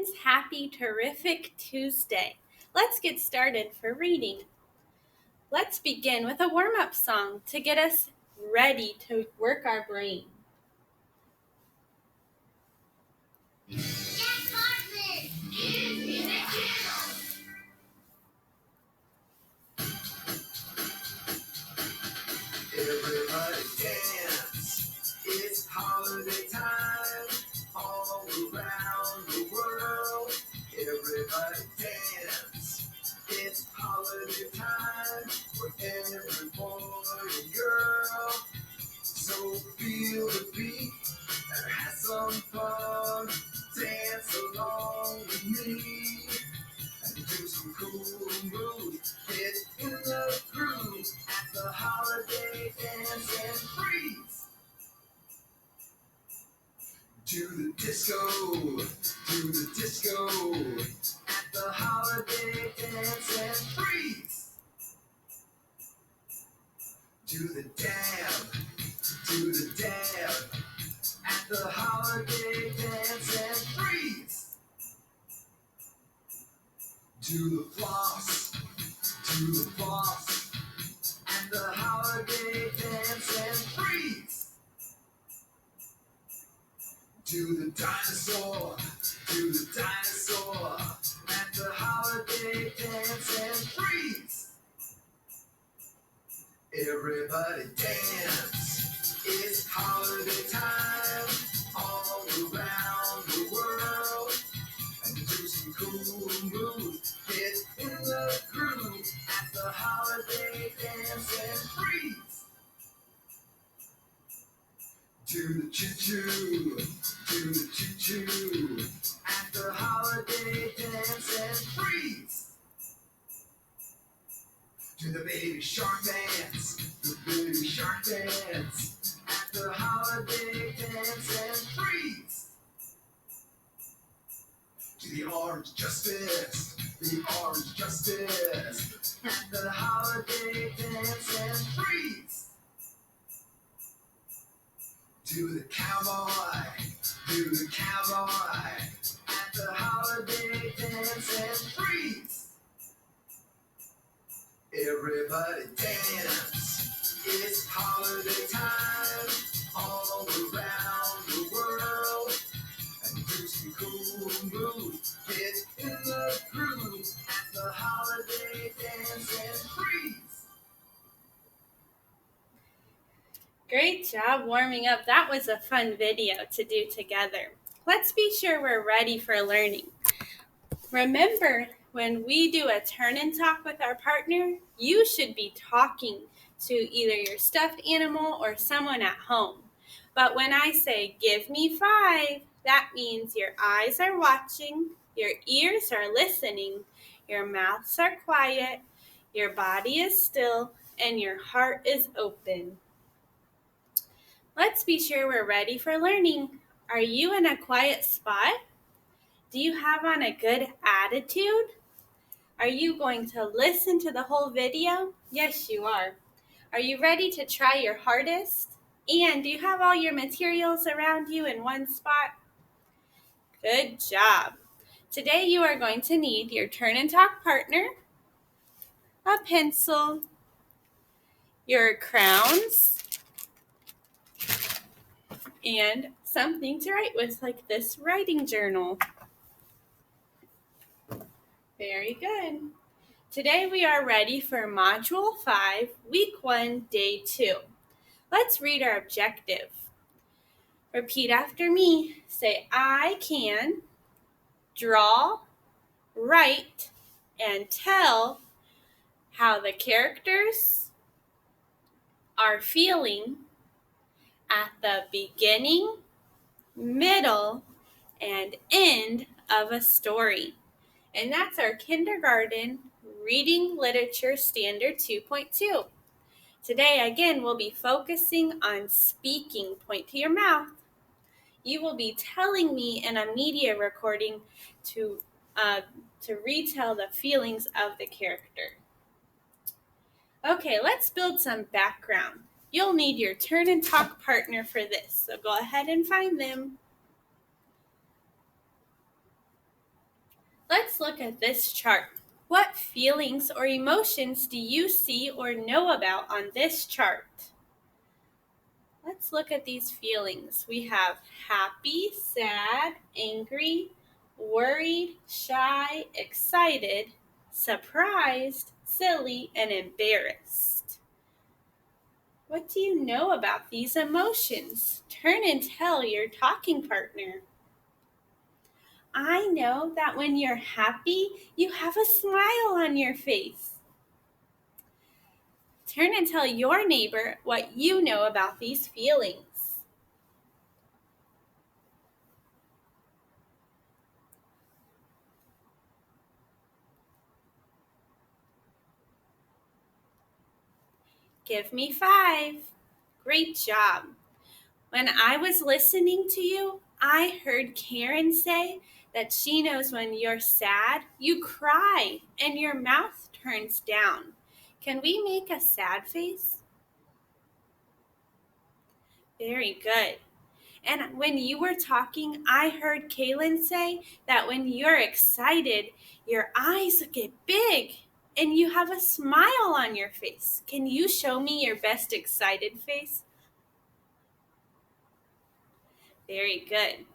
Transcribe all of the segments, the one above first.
friends. Happy terrific Tuesday. Let's get started for reading. Let's begin with a warm-up song to get us ready to work our brain. Everybody dance, it's holiday time, all around the world. Everybody dance, it's holiday time, for every boy and girl. So feel the beat and have some fun, dance along with me. And do some cool moves, get in the groove at the holiday dance and freeze. Do the disco at the holiday dance and freeze. Do the dab at the holiday dance and freeze. Do the floss at the holiday dance and freeze. Do the dinosaur at the holiday dance and freeze. Everybody dance, it's holiday time, all around the world. And do some cool moves, get in the groove at the holiday dance and freeze. Do the choo-choo at the holiday dance and freeze. Do the baby shark dance at the holiday dance and freeze. Do the orange justice at the holiday dance and freeze. Do the cowboy at the holiday dance and freeze. Everybody dance, it's holiday time, all around the world. And do some cool moves, get in the groove at the holiday dance and freeze. Great job warming up. That was a fun video to do together. Let's be sure we're ready for learning. Remember, when we do a turn and talk with our partner, you should be talking to either your stuffed animal or someone at home. But when I say, give me 5, that means your eyes are watching, your ears are listening, your mouths are quiet, your body is still, and your heart is open. Let's be sure we're ready for learning. Are you in a quiet spot? Do you have on a good attitude? Are you going to listen to the whole video? Yes, you are. Are you ready to try your hardest? And do you have all your materials around you in one spot? Good job. Today you are going to need your turn and talk partner, a pencil, your crowns, and something to write with, like this writing journal. Very good. Today we are ready for Module 5, Week 1, Day 2. Let's read our objective. Repeat after me. Say, I can draw, write, and tell how the characters are feeling at the beginning, middle, and end of a story. And that's our kindergarten reading literature standard 2.2. Today, again, we'll be focusing on speaking. Point to your mouth. You will be telling me in a media recording to retell the feelings of the character. Okay, let's build some background. You'll need your turn and talk partner for this, so go ahead and find them. look at this chart. What feelings or emotions do you see or know about on this chart? Let's look at these feelings. We have happy, sad, angry, worried, shy, excited, surprised, silly, and embarrassed. What do you know about these emotions? Turn and tell your talking partner. I know that when you're happy, you have a smile on your face. Turn and tell your neighbor what you know about these feelings. Give me 5. Great job. When I was listening to you, I heard Karen say that she knows when you're sad, you cry and your mouth turns down. Can we make a sad face? Very good. And when you were talking, I heard Kaylin say that when you're excited, your eyes get big and you have a smile on your face. Can you show me your best excited face? Very good.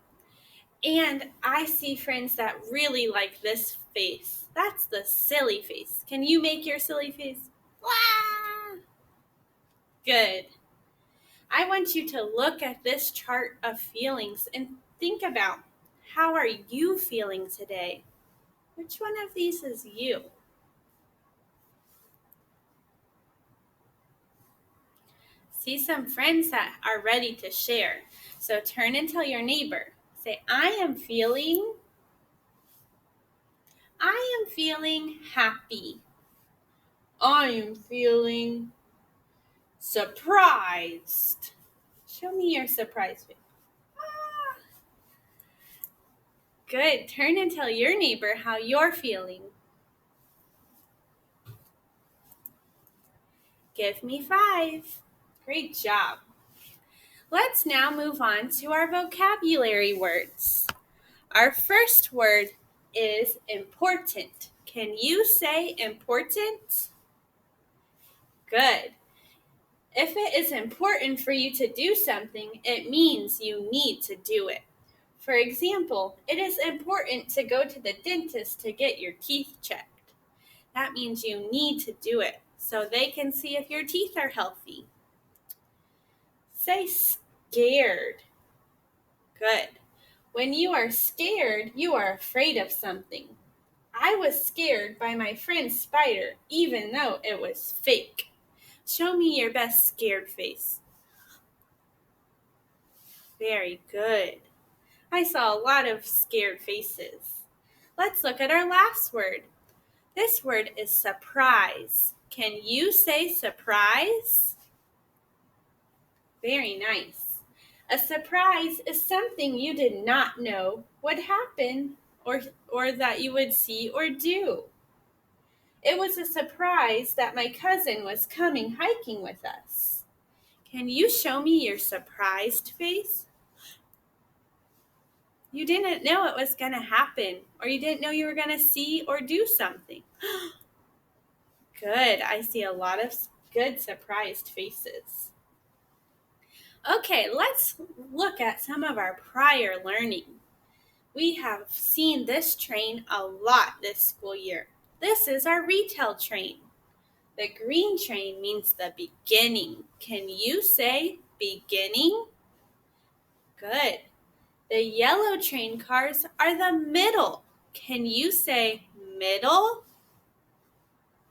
And I see friends that really like this face. That's the silly face. Can you make your silly face? Wah! Good. I want you to look at this chart of feelings and think about, how are you feeling today? Which one of these is you? See some friends that are ready to share. So turn and tell your neighbor. Say, I am feeling happy. I am feeling surprised. Show me your surprise face. Ah. Good. Turn and tell your neighbor how you're feeling. Give me 5. Great job. Let's now move on to our vocabulary words. Our first word is important. Can you say important? Good. If it is important for you to do something, it means you need to do it. For example, it is important to go to the dentist to get your teeth checked. That means you need to do it so they can see if your teeth are healthy. Say scared. Good. When you are scared, you are afraid of something. I was scared by my friend's spider, even though it was fake. Show me your best scared face. Very good. I saw a lot of scared faces. Let's look at our last word. This word is surprise. Can you say surprise? Very nice. A surprise is something you did not know would happen or that you would see or do. It was a surprise that my cousin was coming hiking with us. Can you show me your surprised face? You didn't know it was going to happen, or you didn't know you were going to see or do something. Good. I see a lot of good surprised faces. Okay, let's look at some of our prior learning. We have seen this train a lot this school year. This is our retail train. The green train means the beginning. Can you say beginning? Good. The yellow train cars are the middle. Can you say middle?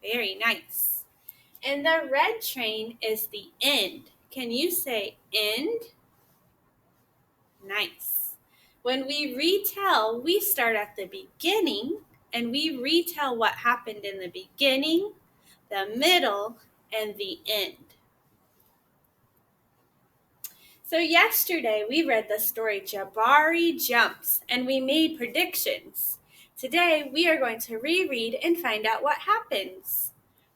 Very nice. And the red train is the end. Can you say end? Nice. When we retell, we start at the beginning and we retell what happened in the beginning, the middle, and the end. So yesterday we read the story Jabari Jumps and we made predictions. Today we are going to reread and find out what happens.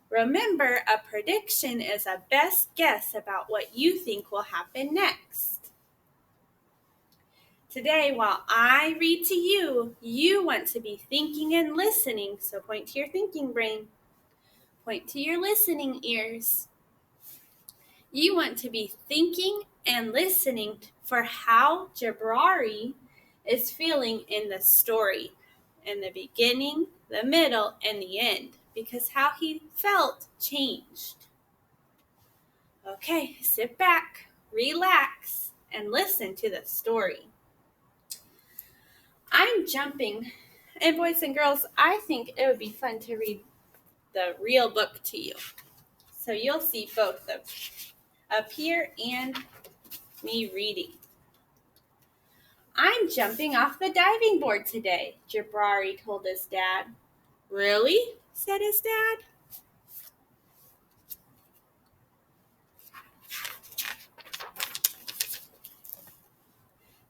Remember, a prediction is a best guess about what you think will happen next. Today, while I read to you, you want to be thinking and listening, so point to your thinking brain. Point to your listening ears. You want to be thinking and listening for how Jabrari is feeling in the story, in the beginning, the middle, and the end, because how he felt changed. Okay, sit back, relax, and listen to the story. I'm jumping, and boys and girls, I think it would be fun to read the real book to you. So you'll see both of up here and me reading. I'm jumping off the diving board today, Jabrari told his dad. Really? Said his dad.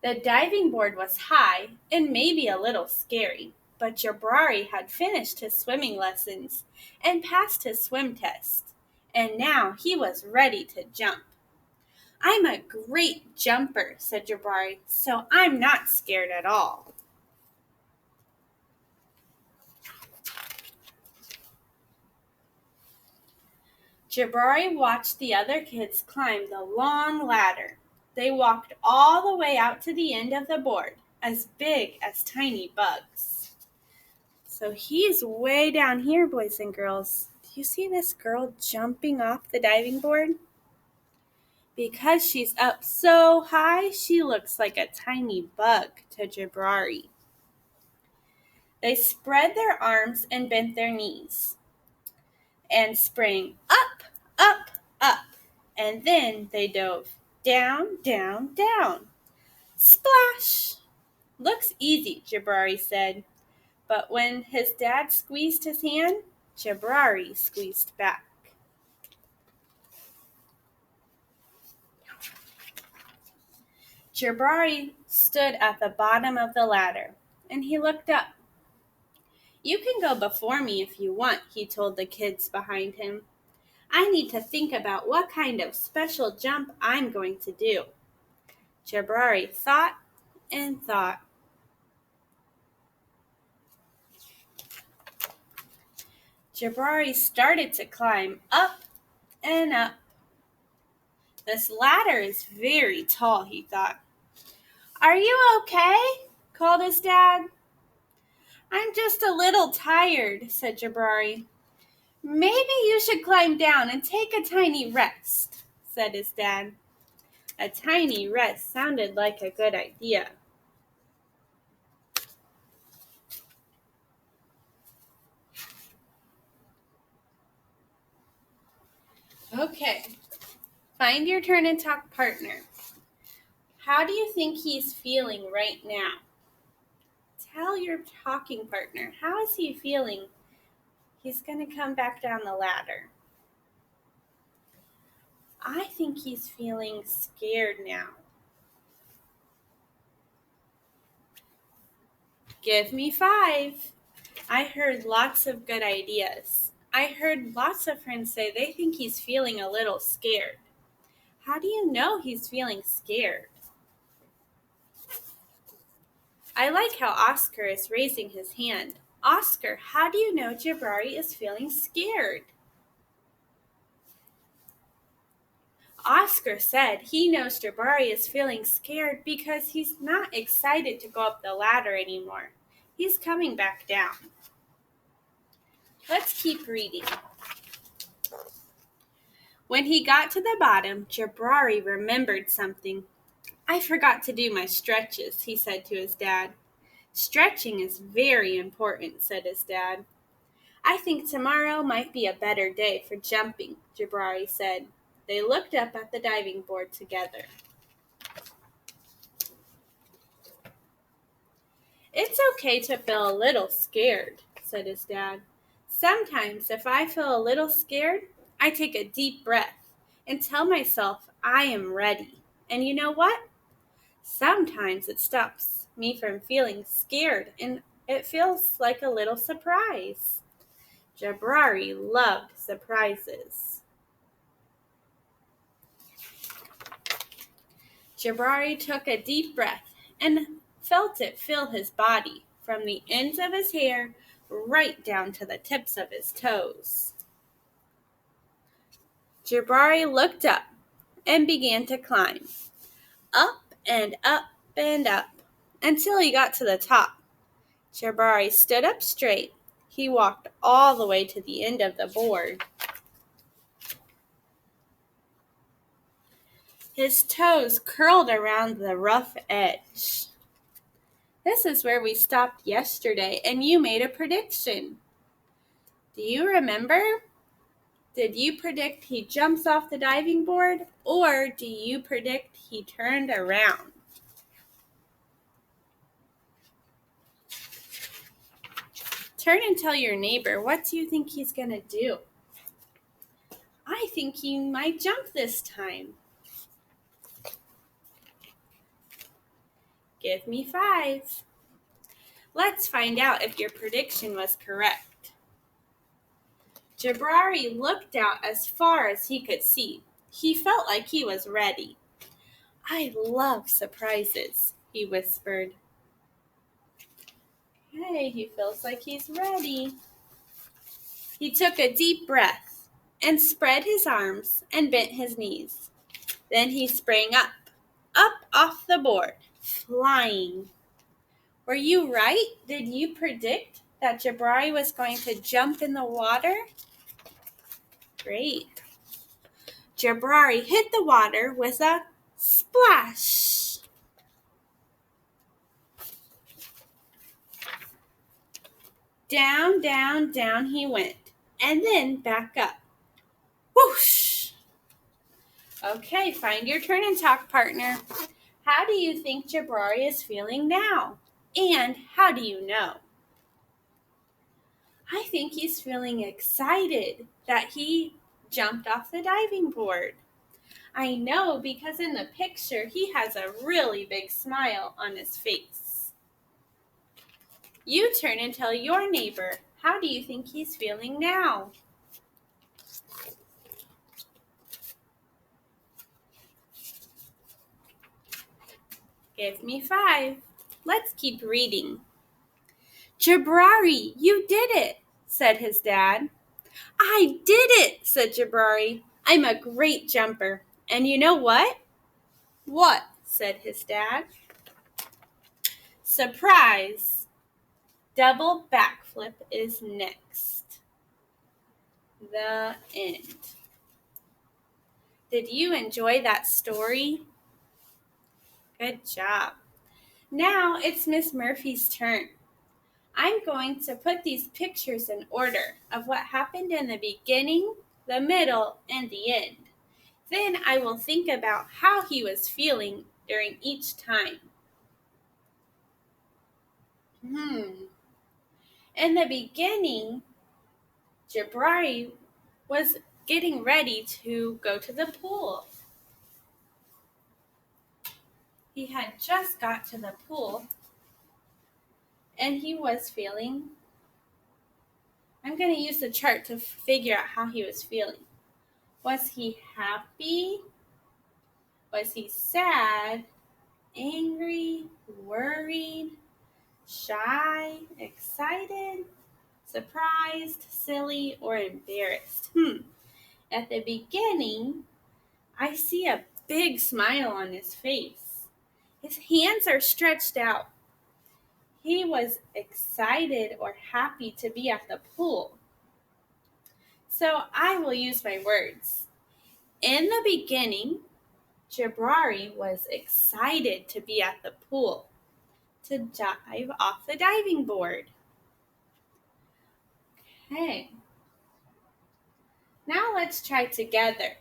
The diving board was high and maybe a little scary, but Jabrari had finished his swimming lessons and passed his swim test, and now he was ready to jump. I'm a great jumper, said Jabrari, so I'm not scared at all. Jabrari watched the other kids climb the long ladder. They walked all the way out to the end of the board, as big as tiny bugs. So he's way down here, boys and girls. Do you see this girl jumping off the diving board? Because she's up so high, she looks like a tiny bug to Jabrari. They spread their arms and bent their knees and sprang up, up, up, and then they dove down, down, down. Splash! Looks easy, Jabrari said, but when his dad squeezed his hand, Jabrari squeezed back. Jabrari stood at the bottom of the ladder, and he looked up. You can go before me if you want, he told the kids behind him. I need to think about what kind of special jump I'm going to do. Jabrari thought and thought. Jabrari started to climb up and up. This ladder is very tall, he thought. Are you okay? Called his dad. I'm just a little tired, said Jabrari. Maybe you should climb down and take a tiny rest, said his dad. A tiny rest sounded like a good idea. Okay, find your turn and talk partner. How do you think he's feeling right now? Tell your talking partner, how is he feeling? He's going to come back down the ladder. I think he's feeling scared now. Give me 5. I heard lots of good ideas. I heard lots of friends say they think he's feeling a little scared. How do you know he's feeling scared? I like how Oscar is raising his hand. Oscar, how do you know Jabrari is feeling scared? Oscar said he knows Jabrari is feeling scared because he's not excited to go up the ladder anymore. He's coming back down. Let's keep reading. When he got to the bottom, Jabrari remembered something. I forgot to do my stretches, he said to his dad. Stretching is very important, said his dad. I think tomorrow might be a better day for jumping, Jabrari said. They looked up at the diving board together. It's okay to feel a little scared, said his dad. Sometimes if I feel a little scared, I take a deep breath and tell myself I am ready. And you know what? Sometimes it stops me from feeling scared and it feels like a little surprise. Jabrari loved surprises. Jabrari took a deep breath and felt it fill his body from the ends of his hair right down to the tips of his toes. Jabari looked up and began to climb, up and up and up, until he got to the top. Jabari stood up straight. He walked all the way to the end of the board. His toes curled around the rough edge. This is where we stopped yesterday, and you made a prediction. Do you remember? Did you predict he jumps off the diving board, or do you predict he turned around? Turn and tell your neighbor, what do you think he's going to do? I think he might jump this time. Give me 5. Let's find out if your prediction was correct. Jabari looked out as far as he could see. He felt like he was ready. I love surprises, he whispered. Hey, he feels like he's ready. He took a deep breath and spread his arms and bent his knees. Then he sprang up off the board, flying. Were you right? Did you predict that Jabari was going to jump in the water? Great. Jabari hit the water with a splash. Down, down, down he went, and then back up. Whoosh! Okay, find your turn and talk partner. How do you think Jabari is feeling now? And how do you know? I think he's feeling excited that he jumped off the diving board. I know because in the picture he has a really big smile on his face. You turn and tell your neighbor, how do you think he's feeling now? Give me 5. Let's keep reading. Jabari, you did it, said his dad. I did it, said Jabari. I'm a great jumper. And you know what? What? Said his dad. Surprise! Double backflip is next. The end. Did you enjoy that story? Good job. Now it's Miss Murphy's turn. I'm going to put these pictures in order of what happened in the beginning, the middle, and the end. Then I will think about how he was feeling during each time. In the beginning, Jabari was getting ready to go to the pool. He had just got to the pool and he was feeling, I'm going to use the chart to figure out how he was feeling. Was he happy? Was he sad, angry, worried, shy, excited, surprised, silly, or embarrassed? At the beginning, I see a big smile on his face. His hands are stretched out. He was excited or happy to be at the pool. So I will use my words. In the beginning, Jabari was excited to be at the pool, to dive off the diving board. Okay. Now let's try together.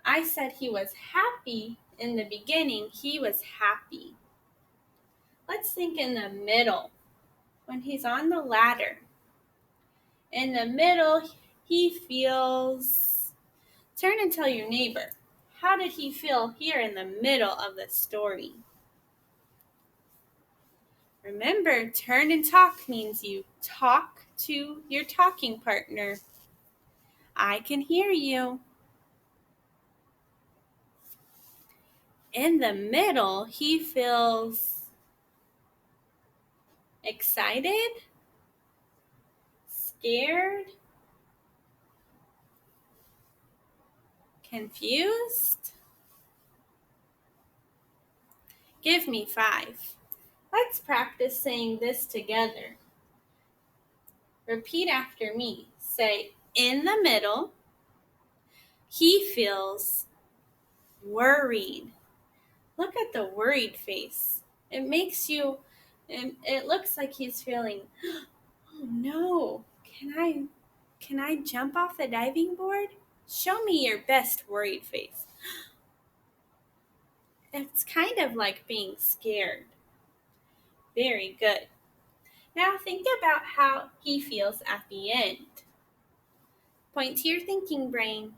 I said he was happy in the beginning. He was happy. Let's think in the middle, when he's on the ladder. In the middle, he feels... Turn and tell your neighbor, how did he feel here in the middle of the story? Remember, turn and talk means you talk to your talking partner. I can hear you. In the middle, he feels excited, scared, confused. Give me 5. Let's practice saying this together. Repeat after me. Say, in the middle, he feels worried. Look at the worried face. It looks like he's feeling, oh no, can I jump off the diving board? Show me your best worried face. It's kind of like being scared. Very good. Now think about how he feels at the end. Point to your thinking brain.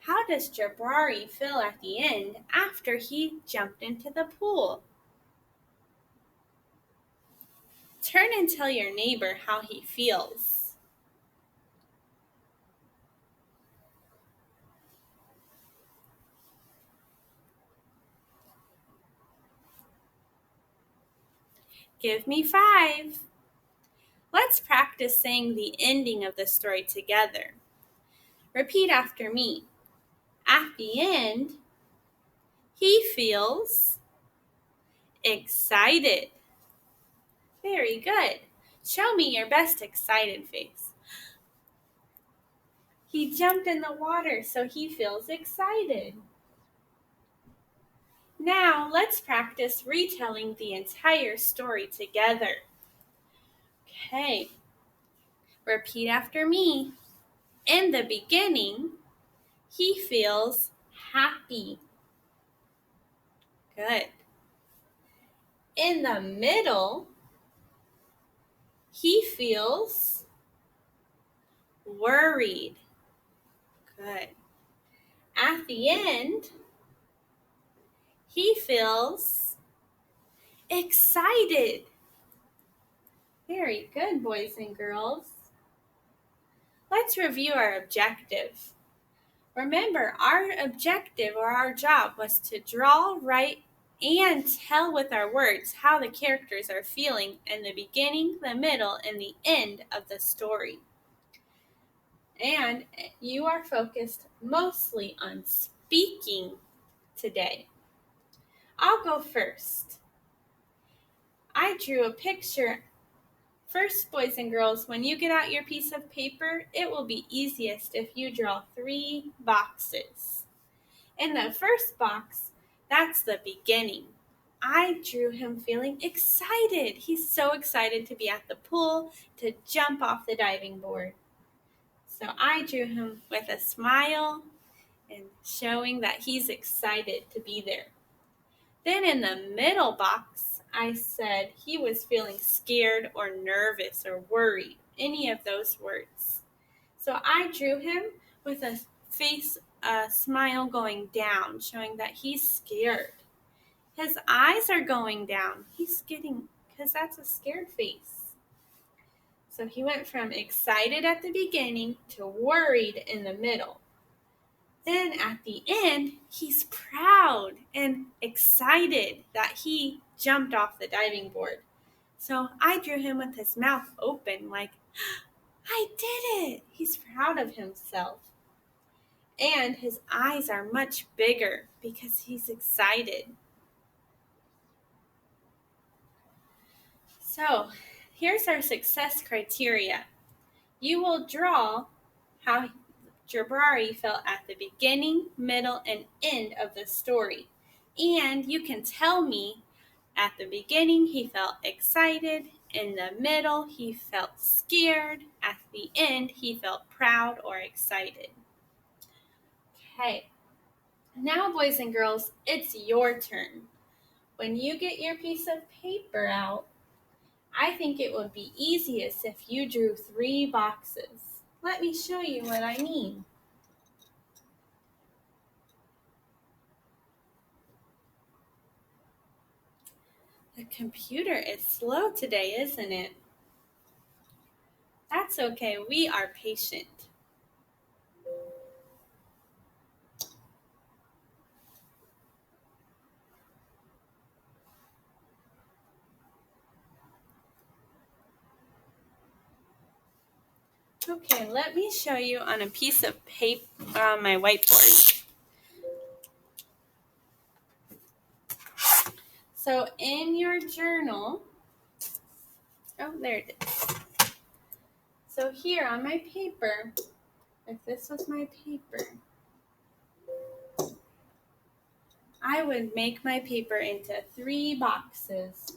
How does Jabari feel at the end after he jumped into the pool? Turn and tell your neighbor how he feels. Give me 5. Let's practice saying the ending of the story together. Repeat after me. At the end, he feels excited. Very good. Show me your best excited face. He jumped in the water, so he feels excited. Now, let's practice retelling the entire story together. Okay. Repeat after me. In the beginning, he feels happy. Good. In the middle, he feels worried. Good. At the end, he feels excited. Very good, boys and girls. Let's review our objective. Remember, our objective or our job was to draw, write, and tell with our words how the characters are feeling in the beginning, the middle, and the end of the story. And you are focused mostly on speaking today. I'll go first. I drew a picture. First, boys and girls, when you get out your piece of paper, it will be easiest if you draw 3 boxes. In the first box, that's the beginning. I drew him feeling excited. He's so excited to be at the pool, to jump off the diving board. So I drew him with a smile and showing that he's excited to be there. Then in the middle box, I said he was feeling scared or nervous or worried, any of those words. So I drew him with a smile going down, showing that he's scared. His eyes are going down. Because that's a scared face. So he went from excited at the beginning to worried in the middle. Then at the end, he's proud and excited that he jumped off the diving board. So I drew him with his mouth open like, I did it! He's proud of himself. And his eyes are much bigger because he's excited. So here's our success criteria. You will draw how Jabari felt at the beginning, middle, and end of the story. And you can tell me at the beginning he felt excited, in the middle he felt scared, at the end he felt proud or excited. Okay, now boys and girls, it's your turn. When you get your piece of paper out, I think it would be easiest if you drew 3 boxes. Let me show you what I mean. The computer is slow today, isn't it? That's okay, we are patient. Okay, let me show you on a piece of paper on my whiteboard. So in your journal, oh, there it is. So here on my paper, if this was my paper, I would make my paper into 3 boxes.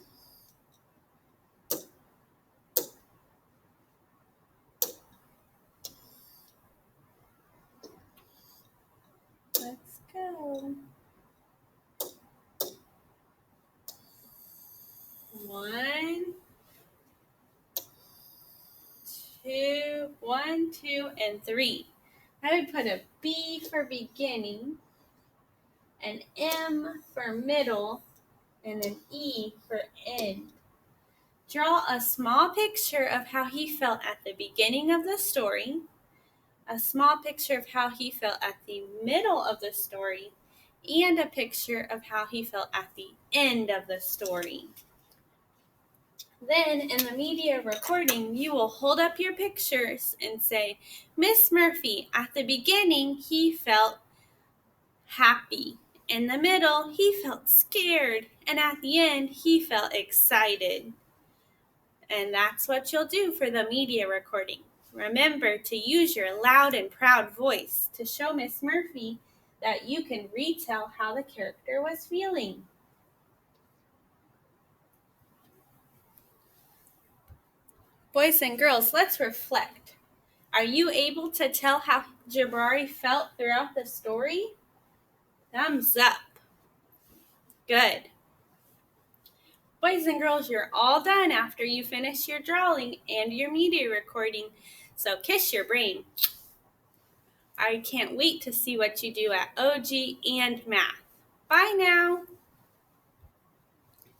Let's go. 1, 2, 1, 2, and 3. I would put a B for beginning, an M for middle, and an E for end. Draw a small picture of how he felt at the beginning of the story, a small picture of how he felt at the middle of the story, and a picture of how he felt at the end of the story. Then, in the media recording, you will hold up your pictures and say, Miss Murphy, at the beginning, he felt happy. In the middle, he felt scared. And at the end, he felt excited. And that's what you'll do for the media recording. Remember to use your loud and proud voice to show Miss Murphy that you can retell how the character was feeling. Boys and girls, let's reflect. Are you able to tell how Jabari felt throughout the story? Thumbs up. Good. Boys and girls, you're all done after you finish your drawing and your media recording. So kiss your brain. I can't wait to see what you do at OG and math. Bye now.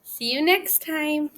See you next time.